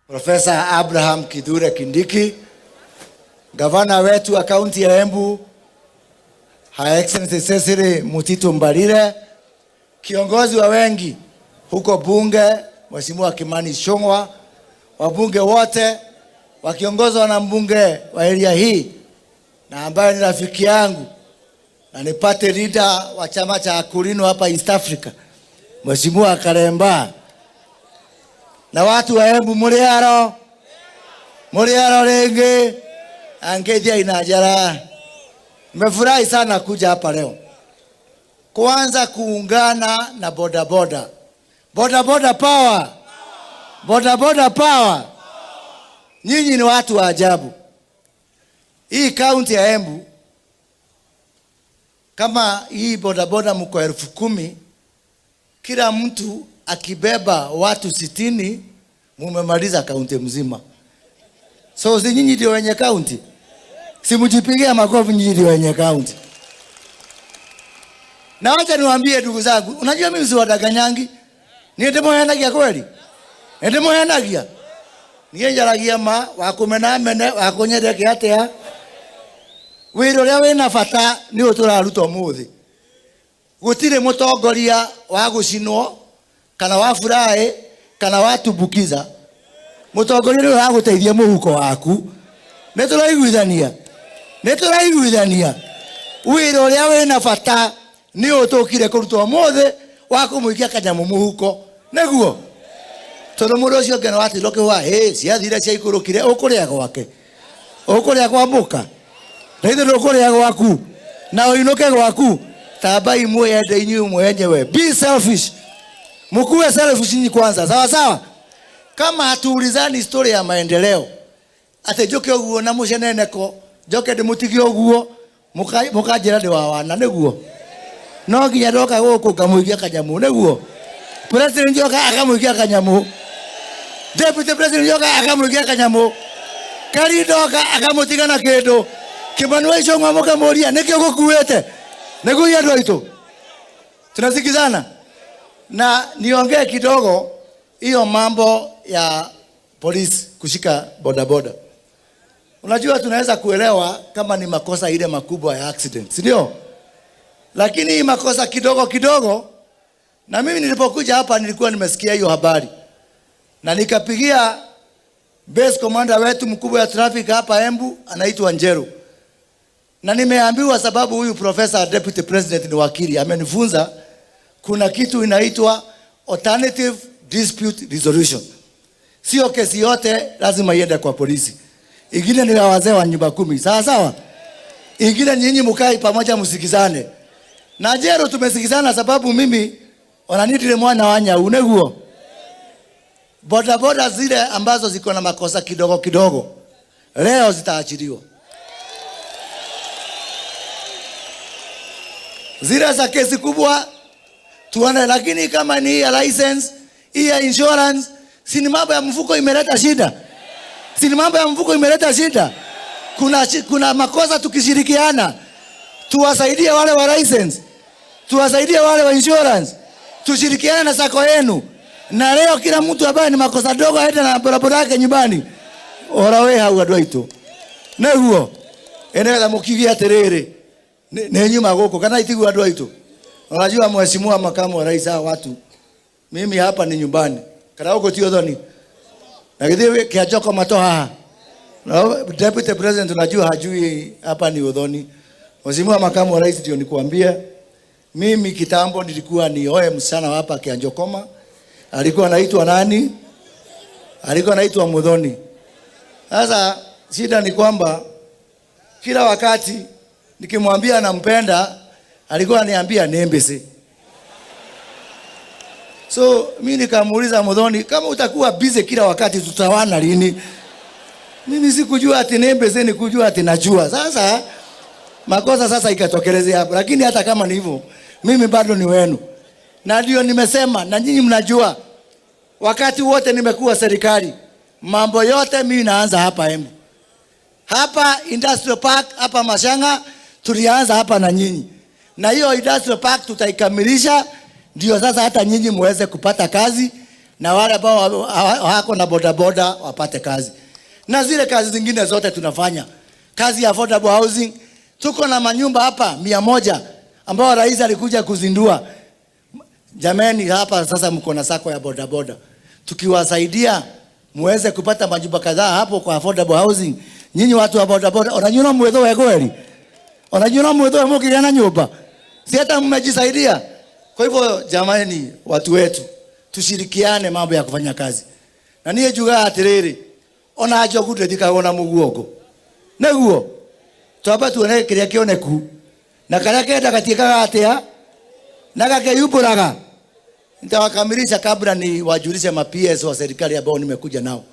Profesa Abraham Kithure Kindiki, gavana wetu wa kaunti ya Embu, Her Excellency Cecily Mutito Mbarire, kiongozi wa wengi huko bunge Mheshimiwa Kimani Ichung'wah, wabunge wote wakiongozwa na mbunge wa area hii na ambaye ni rafiki yangu na ni party leader wa chama cha Akulino hapa East Africa, Mheshimiwa Karemba, na watu wa Embu muriaro rengi angethia inajara. Nimefurahi sana kuja hapa leo kuanza kuungana na bodaboda. Bodaboda power, bodaboda power. Nyinyi ni watu wa ajabu. Hii kaunti ya Embu, kama hii bodaboda mko 10,000, kila mtu akibeba watu 60, mumemaliza kaunti mzima. So si nyinyi ndio wenye kaunti? Si mjipigia makofi, nyinyi ndio wenye kaunti. Na wacha niwaambie ndugu zangu, unajua mimi si wadaganyangi. Niende moyanagia kweli? Niende moyanagia? Nienjaragia ma wakumena mene wakonyereke atia. Wiro ria wina bata ni uturaruta muthi. Gutire mutongoria wa gucinwo kana wa furahi kana watumbukiza. Mutongoria ni wa guteithia muhuko waku. Neturaiguithania. Wiro ria wina bata ni utukire kurutwo muthi wa kumuikia kanyamu muhuko. Neguo tondu mundu ucio ngena wati loke wa ciathire cia ikurukire ukuria gwake. Ukuria kwa mbuka. Naithe ukuria gwaku na uinuke gwaku. Tabai muende inyu mwenyewe. Be selfish. Mkuwe selfish nyinyi kwanza. Sawa sawa? Kama hatuulizani story ya maendeleo, ate joke oguo na muceneneko, joke ndimutigi oguo, mukajira ndi wa wana neguo. No nginya ndoka guku ngamuikia kanyamu neguo. President joka akamuikia kanyamu. Deputy President joka akamuikia kanyamu. Kari ndoka akamutiga na kindu. Kimani Ichung'wah mukamuria nikio gukuete. Neguo ya ndoito. Tunasikizana? Na niongee kidogo hiyo mambo ya polisi kushika bodaboda. Unajua tunaweza kuelewa kama ni makosa ile makubwa ya accident, ndio? Lakini makosa kidogo kidogo, na mimi nilipokuja hapa nilikuwa nimesikia hiyo habari. Na nikapigia base commander wetu mkubwa ya traffic hapa Embu, anaitwa Njeru. Na nimeambiwa sababu huyu professor deputy president ni wakili, amenifunza kuna kitu inaitwa alternative dispute resolution. Sio kesi yote lazima iende kwa polisi. Ingine ni wazee wa nyumba 10. Sawa sawa? Ingine nyinyi mkai pamoja msikizane. Na Njeru tumesikizana sababu mimi wananitile mwana wanya uneguo. Bodaboda zile ambazo ziko na makosa kidogo kidogo leo zitaachiliwa. Zile za kesi kubwa tuone, lakini kama ni ya license, ya insurance, si ni mambo ya mfuko imeleta shida. Si ni mambo ya mfuko imeleta shida. Kuna makosa tukishirikiana. Tuwasaidie wale wa license. Tuwasaidie wale wa insurance. Tushirikiane na sako yenu. Na leo kila mtu ambaye ni makosa dogo aende na bodaboda yake nyumbani. Orawe hau adwaito. Neguo. Enela mukigia terere. Ne nyuma goko kana itigu adwaito. Unajua mheshimiwa makamu wa rais hawa watu. Mimi hapa ni nyumbani. Kana huko tio dhoni. Na kidhiwe kiachoko matoha. Na deputy president unajua hajui hapa ni udhoni. Mheshimiwa makamu wa rais ndio nikuambia. Mimi kitambo nilikuwa ni OM sana hapa Kianjokoma. Alikuwa anaitwa nani? Alikuwa anaitwa Mudhoni. Sasa shida ni kwamba kila wakati nikimwambia nampenda alikuwa ananiambia Nembese. So mimi nikamuuliza Mudhoni, kama utakuwa busy kila wakati tutawana lini? Mimi sikujua ati Nembese, ni kujua ati najua. Sasa makosa sasa ikatokelezea hapo. Lakini hata kama ni hivyo, mimi bado ni wenu. Na ndio nimesema, na nyinyi mnajua, wakati wote nimekuwa serikali, mambo yote mimi naanza hapa Embu. Hapa Industrial Park, hapa Mashanga, tulianza hapa na nyinyi. Na hiyo Industrial Park tutaikamilisha, ndio sasa hata nyinyi muweze kupata kazi na wale ambao hawako na bodaboda wapate kazi, na zile kazi zingine zote tunafanya. Kazi ya affordable housing, tuko na manyumba hapa 100 ambao rais alikuja kuzindua. Jameni, hapa sasa mko na sako ya bodaboda, tukiwasaidia muweze kupata majumba kadhaa hapo kwa affordable housing. Nyinyi watu wa bodaboda, unanyuna mwetho wa kweli, unanyuna mwetho mukigana na nyumba, si hata mmejisaidia. Kwa hivyo jamani, watu wetu tushirikiane mambo ya kufanya kazi. Na niye juga atiriri, ona ajogu ndikagona muguoko neguo twaba tuone kiria kioneku na karia kenda gatiekaga atia na gakeyumburaga. Nitawakamilisha kabla ni wajulishe ma-PS wa serikali ambao nimekuja nao.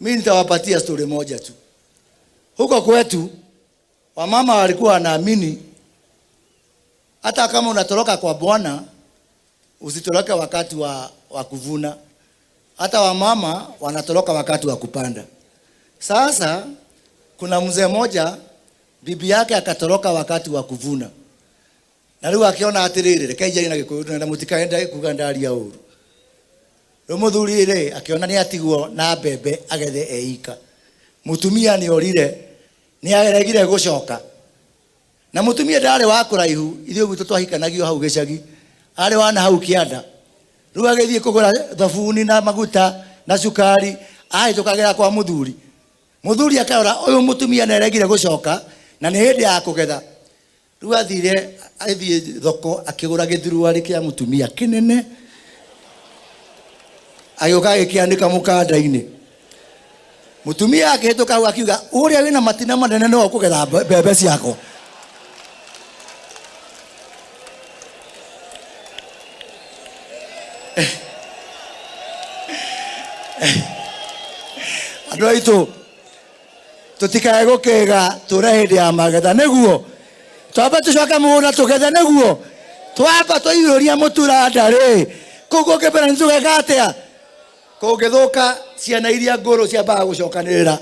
Mimi nitawapatia story moja tu. Huko kwetu wamama walikuwa wanaamini hata kama unatoroka kwa bwana usitoroke wakati wa kuvuna. Hata wamama wanatoroka wakati wa kupanda. Sasa kuna mzee mmoja bibi yake akatoroka wakati wa kuvuna. Na leo akiona atiriri rekaija ina gikuyu na mutikaenda kugandaria uru. Romuthuri ire akiona ni atigwo na bebe agethe eika. Mutumia ni orire ni ageregire gucoka. Na mutumia ndare wa kuraihu ithio gwitu twahikanagio hau gicagi. Ari wana hau kianda. Riu agithie kugura thabuni na maguta na sukari tukagera kwa muthuri. Muthuri akaora uyu mutumia ni aregire gucoka na ni hindi ya kugetha. Riu athire athie thoko akigura githuruari kia mutumia kinene. Ayoka gikiandika mukanda-ini. Mutumia akihituka hau akiuga uria wina matina manene no kugetha mbembe ciako. Andu aitu tutikae gukega ture hindi ya magetha neguo twamba tucoka mugunda tugethe neguo twamba twaiyuria mutura ndari kuguke bera nzugeka atia kugithuka ciana iria nguru ciambaga gucokanirira.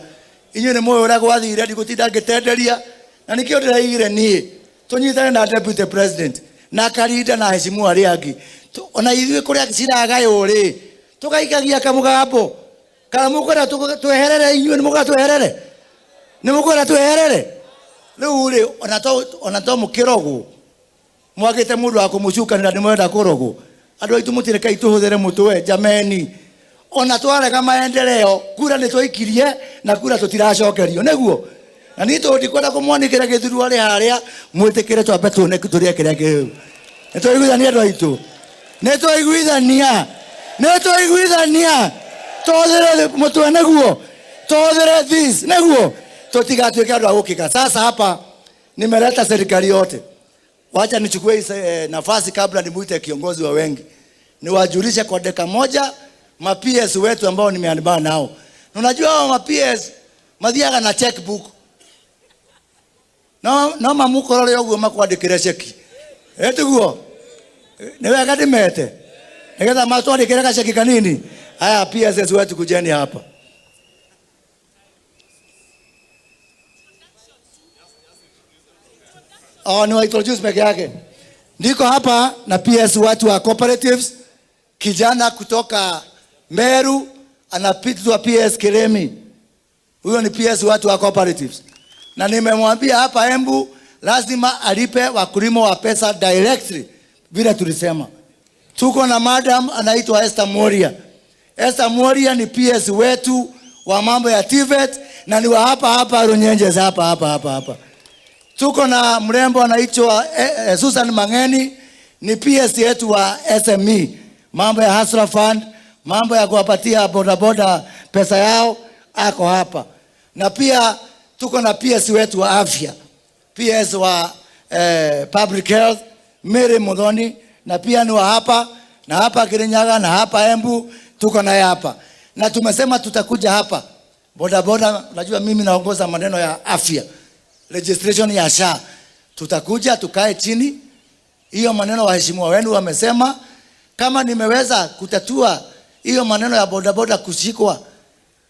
Inyuĩ nĩ mũĩ ũrĩa gwathire ndigũtinda ngĩtenderia na nĩkĩo ndĩraigire niĩ tũnyitane na deputy president na Karinda na Heshimua arĩa angĩ ona ithuĩ kũrĩa ciragaywo rĩ tugaikagia kamugambo kana mũkwenda tweherere. Inyuĩ nĩ mũkwenda tweherere, nĩ mũkwenda tweherere. Rĩu rĩ ona to mũkĩrogwo mwagĩte mũndũ wa kũmũcukanĩra nĩ mwenda kũrogwo. Andũ aitũ mũtirekei tũhũthĩre mũtwe jameni. Ona twarega maendeleo kura nĩ twaikirie na kura tũtiracokerio neguo. Na nĩ tũndikwenda kũmwanĩkĩra gĩthuruarĩ harĩa mwĩtĩkĩre twambe tuone tũrĩa kĩrĩa kĩu. Nĩ twaiguithania andũ aitũ, nĩ twaiguithania, nĩ twaiguithania. Tũhũthĩre mũtwe neguo, tũhũthĩre this neguo, tutigatuĩke andũ a gũkĩka. Sasa hapa nimeleta serikali yote. Wacha nichukue nafasi kabla nimuite kiongozi wa wengi niwajulishe kwa dakika moja ma-PS wetu ambao nimeandamana nao. Unajua hao ma-PS mathiaga na checkbook. No mamukorore uguo makwandikire cheki. Etuguo. Ni wega ndimete. Nigetha matwandikire ka cheki kanini. Haya PS wetu kujeni hapa. No introduce peke yake. Niko hapa na PS watu wa cooperatives. Kijana kutoka Meru anapitwa PS Kiremi. Huyo ni PS watu wa cooperatives. Na nimemwambia hapa Embu lazima alipe wakulima wa pesa directly vile tulisema. Tuko na madam anaitwa Esther Moria. Esther Moria ni PS wetu wa mambo ya TVET na ni wa hapa Runyenjes hapa. Tuko na mrembo anaitwa Susan Mangeni ni PS yetu wa SME. Mambo ya Hustler Fund, mambo ya kuwapatia bodaboda pesa yao ako hapa. Na pia tuko na PS wetu wa afya. PS wa Public Health, Mary Muthoni na pia ni wa hapa na hapa Kirinyaga na hapa Embu tuko naye hapa. Na tumesema tutakuja hapa. Bodaboda, najua mimi naongoza maneno ya afya. Registration ya SHA. Tutakuja tukae chini. Hiyo maneno waheshimiwa wenu wamesema kama nimeweza kutatua hiyo maneno ya bodaboda kushikwa.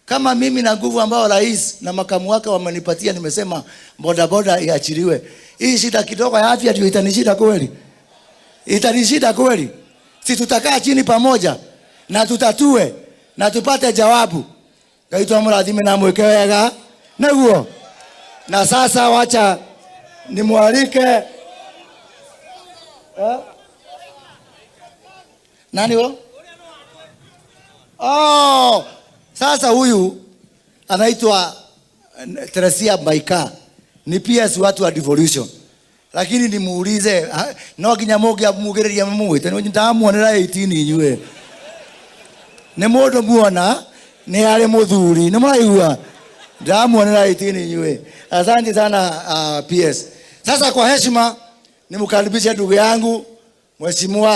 Kama mimi na nguvu ambao rais na makamu wake wamenipatia nimesema bodaboda iachiliwe. Hii shida kidogo ya afya ndio itanishida kweli? Itanishida kweli? Si tutakaa chini pamoja. na tutatue na tupate jawabu. Kaitwa mrathime na mweke wega naguo. Na sasa wacha nimwalike nani huyo? Sasa huyu anaitwa Teresia Maika. Ni PS watu wa devolution. Lakini nimuulize no ginya mugereria mumwite no ndamuonera 18 inywe. Ni mundu muona ni ari muthuri ni mwaigua ndamuonera 18 inywe. Asante sana PS. Sasa kwa heshima nimkaribishe ndugu yangu Mheshimiwa